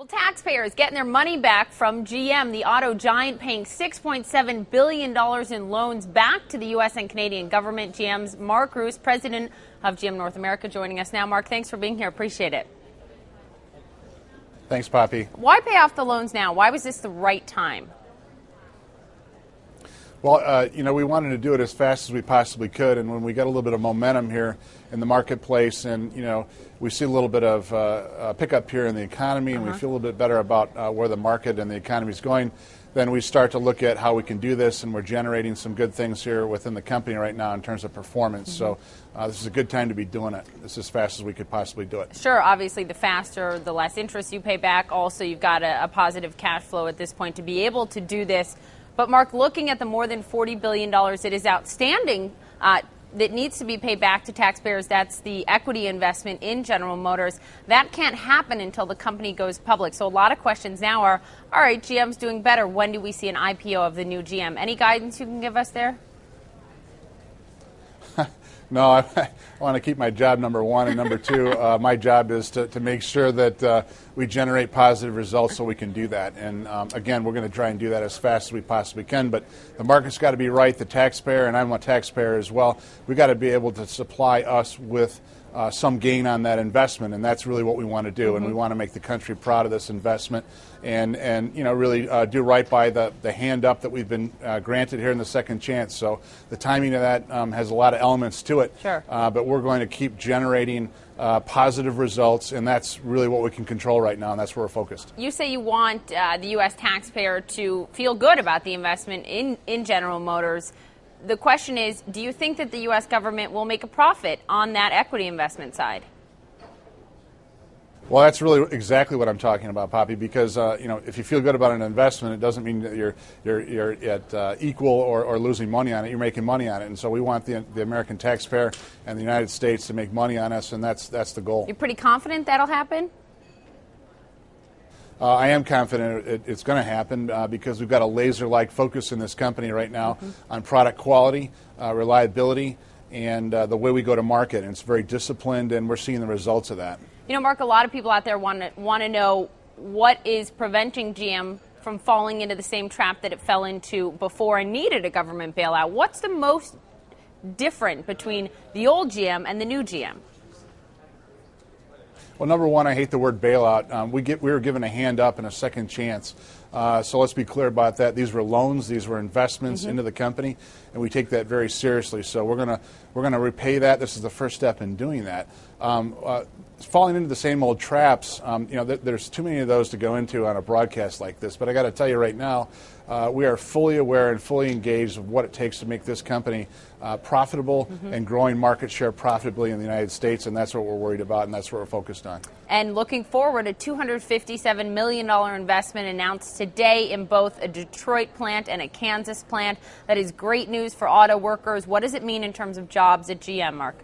Well, taxpayers getting their money back from GM, the auto giant, paying $6.7 billion in loans back to the U.S. and Canadian government. GM's Mark Roos, president of GM North America, joining us now. Mark, thanks for being here. Appreciate it. Thanks, Poppy. Why pay off the loans now? Why was this the right time? Well, we wanted to do it as fast as we possibly could, and when we got a little bit of momentum here in the marketplace, and we see a little bit of a pickup here in the economy, and we feel a little bit better about where the market and the economy is going, then we start to look at how we can do this, and we're generating some good things here within the company right now in terms of performance. So this is a good time to be doing it. This is as fast as we could possibly do it. Sure, obviously the faster, the less interest you pay back. Also, you've got a positive cash flow at this point to be able to do this. But, Mark, looking at the more than $40 billion that is outstanding that needs to be paid back to taxpayers, that's the equity investment in General Motors, that can't happen until the company goes public. So a lot of questions now are, all right, GM's doing better. When do we see an IPO of the new GM? Any guidance you can give us there? No, I want to keep my job, number one, and number two, my job is to make sure that we generate positive results so we can do that. And again, we're going to try and do that as fast as we possibly can, but the market's got to be right, the taxpayer, and I'm a taxpayer as well, we've got to be able to supply us with some gain on that investment, and that's really what we want to do. And we want to make the country proud of this investment and really do right by the hand up that we've been granted here in the second chance. So the timing of that has a lot of elements to it. Sure. But we're going to keep generating positive results, and that's really what we can control right now, and that's where we're focused. You say you want the U.S. taxpayer to feel good about the investment in General Motors. The question is, do you think that the U.S. government will make a profit on that equity investment side? Well, that's really exactly what I'm talking about, Poppy, because if you feel good about an investment, it doesn't mean that you're at equal or losing money on it. You're making money on it, and so we want the American taxpayer and the United States to make money on us, and that's the goal. You're pretty confident that'll happen? I am confident it's going to happen because we've got a laser-like focus in this company right now on product quality, reliability, and the way we go to market. And it's very disciplined, and we're seeing the results of that. You know, Mark, a lot of people out there want to know what is preventing GM from falling into the same trap that it fell into before and needed a government bailout. What's the most different between the old GM and the new GM? Well, number one, I hate the word bailout. We were given a hand up and a second chance. So let's be clear about that. These were loans, these were investments into the company, and we take that very seriously. So we're gonna repay that. This is the first step in doing that. Falling into the same old traps, there's too many of those to go into on a broadcast like this. But I got to tell you right now, we are fully aware and fully engaged of what it takes to make this company profitable and growing market share profitably in the United States, and that's what we're worried about, and that's what we're focused on. And looking forward, a $257 million investment announced today in both a Detroit plant and a Kansas plant. That is great news for auto workers. What does it mean in terms of jobs at GM, Mark?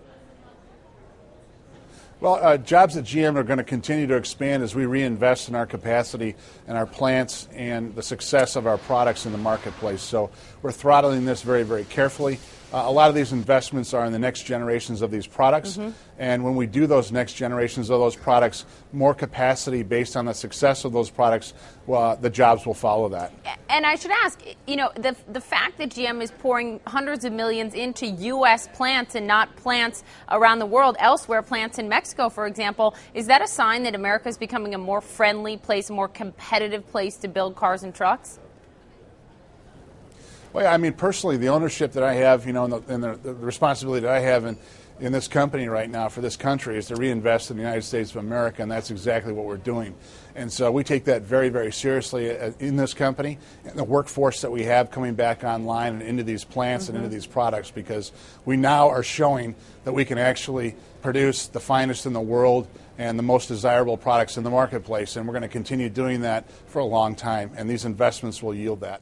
Well, jobs at GM are going to continue to expand as we reinvest in our capacity and our plants and the success of our products in the marketplace. So we're throttling this very, very carefully. A lot of these investments are in the next generations of these products. And when we do those next generations of those products, more capacity based on the success of those products, well, the jobs will follow that. And I should ask, the fact that GM is pouring hundreds of millions into U.S. plants and not plants around the world, elsewhere, plants in Mexico, for example, is that a sign that America is becoming a more friendly place, a more competitive place to build cars and trucks? Well, yeah, I mean, personally, the ownership that I have, and the responsibility that I have in this company right now for this country is to reinvest in the United States of America, and that's exactly what we're doing. And so we take that very, very seriously in this company and the workforce that we have coming back online and into these plants and into these products, because we now are showing that we can actually produce the finest in the world and the most desirable products in the marketplace, and we're going to continue doing that for a long time, and these investments will yield that.